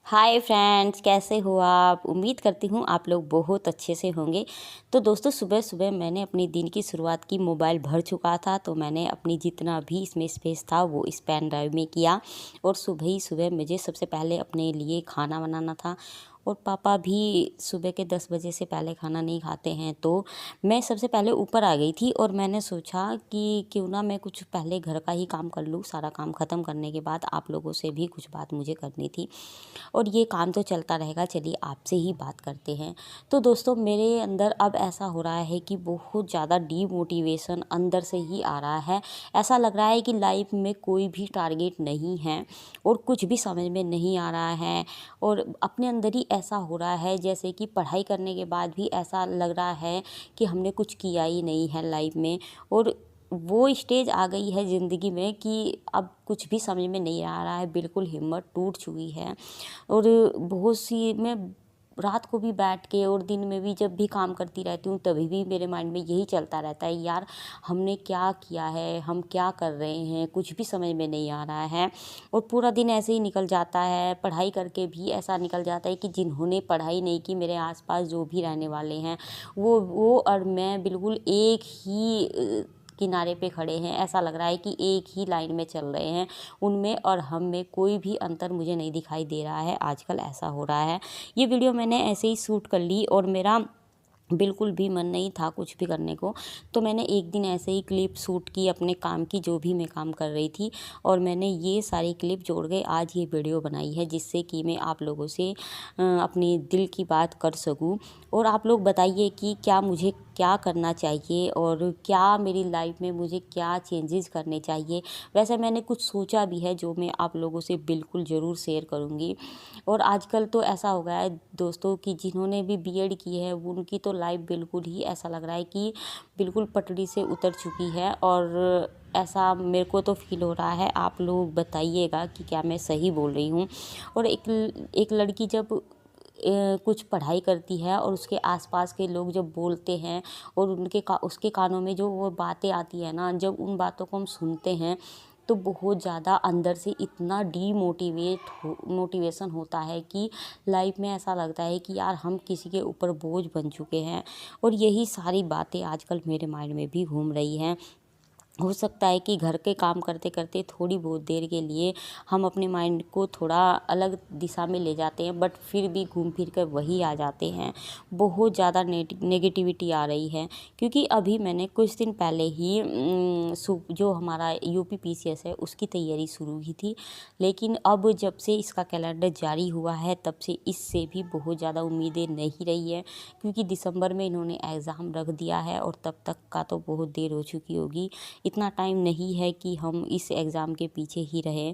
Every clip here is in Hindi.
हाय फ्रेंड्स, कैसे हो आप। उम्मीद करती हूँ आप लोग बहुत अच्छे से होंगे। तो दोस्तों, सुबह सुबह मैंने अपनी दिन की शुरुआत की। मोबाइल भर चुका था तो मैंने अपनी जितना भी इसमें स्पेस था वो इस पेन ड्राइव में किया। और सुबह ही सुबह मुझे सबसे पहले अपने लिए खाना बनाना था। और पापा भी सुबह के 10 बजे से पहले खाना नहीं खाते हैं, तो मैं सबसे पहले ऊपर आ गई थी। और मैंने सोचा कि क्यों ना मैं कुछ पहले घर का ही काम कर लूँ। सारा काम ख़त्म करने के बाद आप लोगों से भी कुछ बात मुझे करनी थी। और ये काम तो चलता रहेगा, चलिए आपसे ही बात करते हैं। तो दोस्तों, मेरे अंदर अब ऐसा हो रहा है कि बहुत ज़्यादा डीमोटिवेशन अंदर से ही आ रहा है। ऐसा लग रहा है कि लाइफ में कोई भी टारगेट नहीं है और कुछ भी समझ में नहीं आ रहा है। और अपने अंदर ही ऐसा हो रहा है जैसे कि पढ़ाई करने के बाद भी ऐसा लग रहा है कि हमने कुछ किया ही नहीं है लाइफ में। और वो स्टेज आ गई है ज़िंदगी में कि अब कुछ भी समझ में नहीं आ रहा है, बिल्कुल हिम्मत टूट चुकी है। और बहुत सी मैं रात को भी बैठ के और दिन में भी जब भी काम करती रहती हूँ तभी भी मेरे माइंड में यही चलता रहता है, यार हमने क्या किया है, हम क्या कर रहे हैं, कुछ भी समझ में नहीं आ रहा है। और पूरा दिन ऐसे ही निकल जाता है। पढ़ाई करके भी ऐसा निकल जाता है कि जिन्होंने पढ़ाई नहीं की, मेरे आसपास जो भी रहने वाले हैं, वो और मैं बिल्कुल एक ही किनारे पे खड़े हैं। ऐसा लग रहा है कि एक ही लाइन में चल रहे हैं। उनमें और हम में कोई भी अंतर मुझे नहीं दिखाई दे रहा है। आजकल ऐसा हो रहा है। ये वीडियो मैंने ऐसे ही शूट कर ली और मेरा बिल्कुल भी मन नहीं था कुछ भी करने को। तो मैंने एक दिन ऐसे ही क्लिप शूट की अपने काम की, जो भी मैं काम कर रही थी। और मैंने ये सारी क्लिप जोड़ के आज ये वीडियो बनाई है, जिससे कि मैं आप लोगों से अपनी दिल की बात कर सकूं। और आप लोग बताइए कि क्या मुझे क्या करना चाहिए और क्या मेरी लाइफ में मुझे क्या चेंजेस करने चाहिए। वैसे मैंने कुछ सोचा भी है जो मैं आप लोगों से बिल्कुल ज़रूर शेयर करूँगी। और आजकल तो ऐसा हो गया है दोस्तों कि जिन्होंने भी बीएड की है उनकी तो लाइफ बिल्कुल ही ऐसा लग रहा है कि बिल्कुल पटरी से उतर चुकी है। और ऐसा मेरे को तो फील हो रहा है। आप लोग बताइएगा कि क्या मैं सही बोल रही हूँ। और एक लड़की जब कुछ पढ़ाई करती है और उसके आसपास के लोग जब बोलते हैं और उसके कानों में जो वो बातें आती है ना, जब उन बातों को हम सुनते हैं तो बहुत ज़्यादा अंदर से इतना मोटिवेशन होता है कि लाइफ में ऐसा लगता है कि यार हम किसी के ऊपर बोझ बन चुके हैं। और यही सारी बातें आजकल मेरे माइंड में भी घूम रही हैं। हो सकता है कि घर के काम करते करते थोड़ी बहुत देर के लिए हम अपने माइंड को थोड़ा अलग दिशा में ले जाते हैं, बट फिर भी घूम फिर कर वही आ जाते हैं। बहुत ज़्यादा नेगेटिविटी आ रही है। क्योंकि अभी मैंने कुछ दिन पहले ही जो हमारा यूपी पीसीएस है उसकी तैयारी शुरू की थी। लेकिन अब जब से इसका कैलेंडर जारी हुआ है तब से इससे भी बहुत ज़्यादा उम्मीदें नहीं रही है। क्योंकि दिसंबर में इन्होंने एग्ज़ाम रख दिया है और तब तक का तो बहुत देर हो चुकी होगी। इतना टाइम नहीं है कि हम इस एग्ज़ाम के पीछे ही रहें।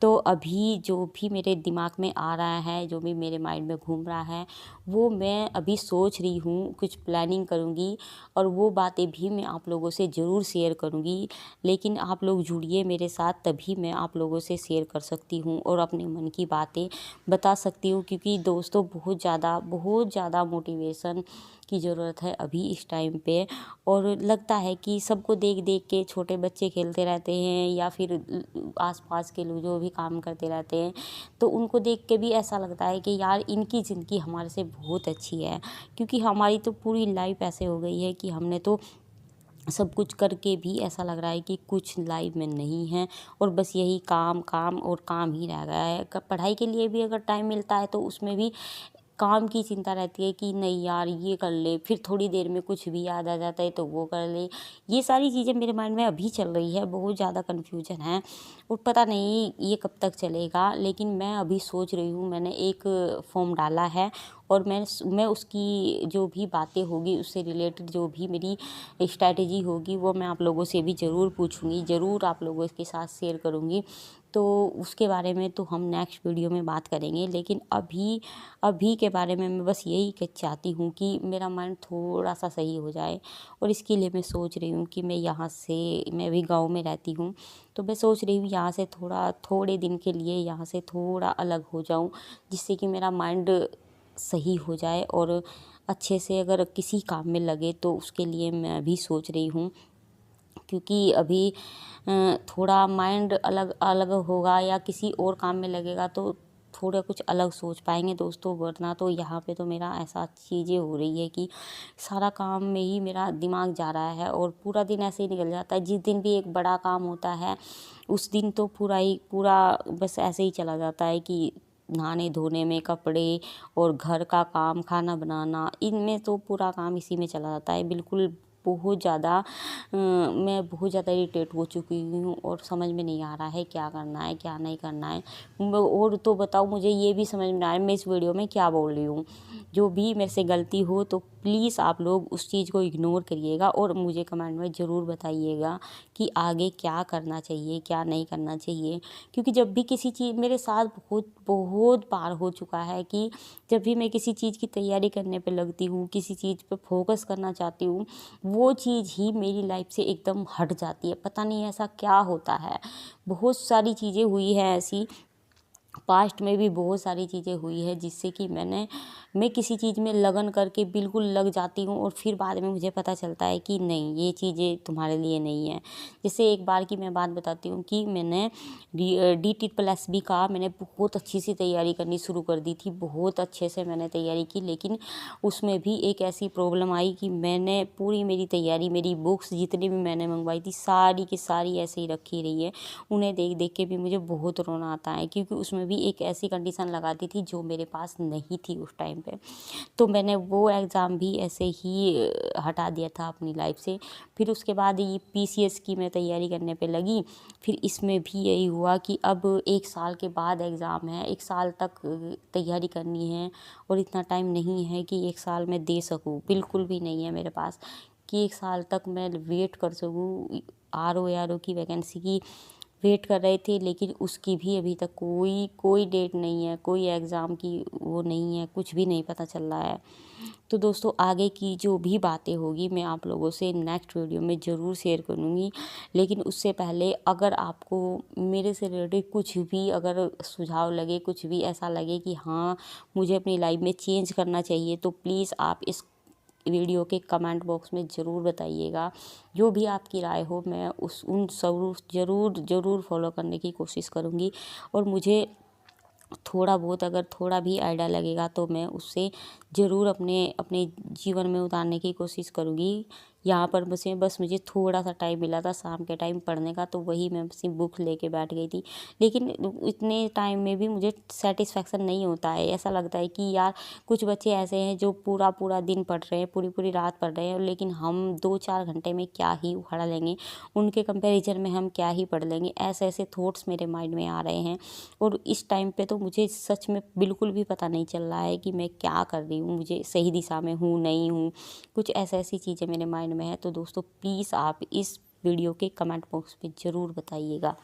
तो अभी जो भी मेरे दिमाग में आ रहा है, जो भी मेरे माइंड में घूम रहा है, वो मैं अभी सोच रही हूँ, कुछ प्लानिंग करूँगी और वो बातें भी मैं आप लोगों से ज़रूर शेयर करूँगी। लेकिन आप लोग जुड़िए मेरे साथ, तभी मैं आप लोगों से शेयर कर सकती हूँ और अपने मन की बातें बता सकती हूँ। क्योंकि दोस्तों, बहुत ज़्यादा मोटिवेशन की ज़रूरत है अभी इस टाइम पे। और लगता है कि सबको देख देख के छोटे बच्चे खेलते रहते हैं या फिर आसपास के लोग जो भी काम करते रहते हैं, तो उनको देख के भी ऐसा लगता है कि यार इनकी ज़िंदगी हमारे से बहुत अच्छी है। क्योंकि हमारी तो पूरी लाइफ ऐसे हो गई है कि हमने तो सब कुछ करके भी ऐसा लग रहा है कि कुछ लाइफ में नहीं है। और बस यही काम काम और काम ही रह गया है। पढ़ाई के लिए भी अगर टाइम मिलता है तो उसमें भी काम की चिंता रहती है कि नहीं यार ये कर ले, फिर थोड़ी देर में कुछ भी याद आ जाता है तो वो कर ले। ये सारी चीज़ें मेरे माइंड में अभी चल रही है। बहुत ज़्यादा कन्फ्यूजन है और पता नहीं ये कब तक चलेगा। लेकिन मैं अभी सोच रही हूँ, मैंने एक फॉर्म डाला है और मैं उसकी जो भी बातें होगी उससे रिलेटेड जो भी मेरी स्ट्रैटेजी होगी वो मैं आप लोगों से भी ज़रूर पूछूंगी, ज़रूर आप लोगों के साथ शेयर करूँगी। तो उसके बारे में तो हम नेक्स्ट वीडियो में बात करेंगे। लेकिन अभी के बारे में मैं बस यही चाहती हूँ कि मेरा माइंड थोड़ा सा सही हो जाए। और इसके लिए मैं सोच रही हूँ कि मैं अभी गांव में रहती हूँ, तो मैं सोच रही हूँ यहाँ से थोड़े दिन के लिए यहाँ से थोड़ा अलग हो जाऊँ, जिससे कि मेरा माइंड सही हो जाए और अच्छे से अगर किसी काम में लगे। तो उसके लिए मैं अभी सोच रही हूँ। क्योंकि अभी थोड़ा माइंड अलग अलग होगा या किसी और काम में लगेगा तो थोड़ा कुछ अलग सोच पाएंगे दोस्तों, वरना तो यहाँ पे तो मेरा ऐसा चीज़ें हो रही है कि सारा काम में ही मेरा दिमाग जा रहा है और पूरा दिन ऐसे ही निकल जाता है। जिस दिन भी एक बड़ा काम होता है उस दिन तो पूरा बस ऐसे ही चला जाता है कि नहाने धोने में, कपड़े और घर का काम, खाना बनाना, इनमें तो पूरा काम इसी में चला जाता है। बिल्कुल बहुत ज़्यादा मैं बहुत ज़्यादा इरिटेट हो चुकी हूँ और समझ में नहीं आ रहा है क्या करना है क्या नहीं करना है। और तो बताओ, मुझे ये भी समझ में नहीं आ रहा है मैं इस वीडियो में क्या बोल रही हूँ। जो भी मेरे से गलती हो तो प्लीज़ आप लोग उस चीज़ को इग्नोर करिएगा और मुझे कमेंट में ज़रूर बताइएगा कि आगे क्या करना चाहिए क्या नहीं करना चाहिए। क्योंकि जब भी किसी चीज़ मेरे साथ बहुत बार हो चुका है कि जब भी मैं किसी चीज़ की तैयारी करने पे लगती हूँ, किसी चीज़ पे फोकस करना चाहती हूँ, वो चीज़ ही मेरी लाइफ से एकदम हट जाती है। पता नहीं ऐसा क्या होता है। बहुत सारी चीज़ें हुई है ऐसी, पास्ट में भी बहुत सारी चीज़ें हुई है जिससे कि मैं किसी चीज़ में लगन करके बिल्कुल लग जाती हूँ और फिर बाद में मुझे पता चलता है कि नहीं, ये चीज़ें तुम्हारे लिए नहीं है। जैसे एक बार की मैं बात बताती हूँ कि मैंने DSSB का मैंने बहुत अच्छी सी तैयारी करनी शुरू कर दी थी। बहुत अच्छे से मैंने तैयारी की, लेकिन उसमें भी एक ऐसी प्रॉब्लम आई कि मैंने पूरी मेरी तैयारी, मेरी बुक्स जितनी भी मैंने मंगवाई थी सारी की सारी ऐसे ही रखी रही है। उन्हें देख देख के भी मुझे बहुत रोना आता है, क्योंकि उसमें भी एक ऐसी कंडीशन लगा दी थी जो मेरे पास नहीं थी उस टाइम पे। तो मैंने वो एग्ज़ाम भी ऐसे ही हटा दिया था अपनी लाइफ से। फिर उसके बाद ये PCS की मैं तैयारी करने पे लगी। फिर इसमें भी यही हुआ कि अब 1 साल के बाद एग्ज़ाम है, 1 साल तक तैयारी करनी है और इतना टाइम नहीं है कि 1 साल में दे सकूँ, बिल्कुल भी नहीं है मेरे पास कि 1 साल तक मैं वेट कर सकूँ। RO की वैकेंसी की वेट कर रहे थे, लेकिन उसकी भी अभी तक कोई डेट नहीं है, कोई एग्ज़ाम की वो नहीं है, कुछ भी नहीं पता चल रहा है। तो दोस्तों, आगे की जो भी बातें होगी मैं आप लोगों से नेक्स्ट वीडियो में ज़रूर शेयर करूँगी। लेकिन उससे पहले अगर आपको मेरे से रिलेटेड कुछ भी अगर सुझाव लगे, कुछ भी ऐसा लगे कि हाँ मुझे अपनी लाइफ में चेंज करना चाहिए, तो प्लीज़ आप इस वीडियो के कमेंट बॉक्स में ज़रूर बताइएगा। जो भी आपकी राय हो मैं उन सब ज़रूर फॉलो करने की कोशिश करूँगी। और मुझे थोड़ा बहुत अगर थोड़ा भी आइडिया लगेगा तो मैं उससे ज़रूर अपने जीवन में उतारने की कोशिश करूँगी। यहाँ पर बस मुझे थोड़ा सा टाइम मिला था शाम के टाइम पढ़ने का, तो वही मैं सिर्फ बुक लेके बैठ गई थी। लेकिन इतने टाइम में भी मुझे सेटिस्फेक्शन नहीं होता है। ऐसा लगता है कि यार कुछ बच्चे ऐसे हैं जो पूरा दिन पढ़ रहे हैं, पूरी रात पढ़ रहे हैं, लेकिन हम 2-4 घंटे में क्या ही उखाड़ लेंगे, उनके कंपैरिजन में हम क्या ही पढ़ लेंगे। ऐसे थॉट्स मेरे माइंड में आ रहे हैं और इस टाइम पे तो मुझे सच में बिल्कुल भी पता नहीं चल रहा है कि मैं क्या कर रही हूँ, मुझे सही दिशा में हूँ नहीं हूँ। कुछ ऐसी चीज़ें मेरे माइंड में है। तो दोस्तों, प्लीज़ आप इस वीडियो के कमेंट बॉक्स में ज़रूर बताइएगा।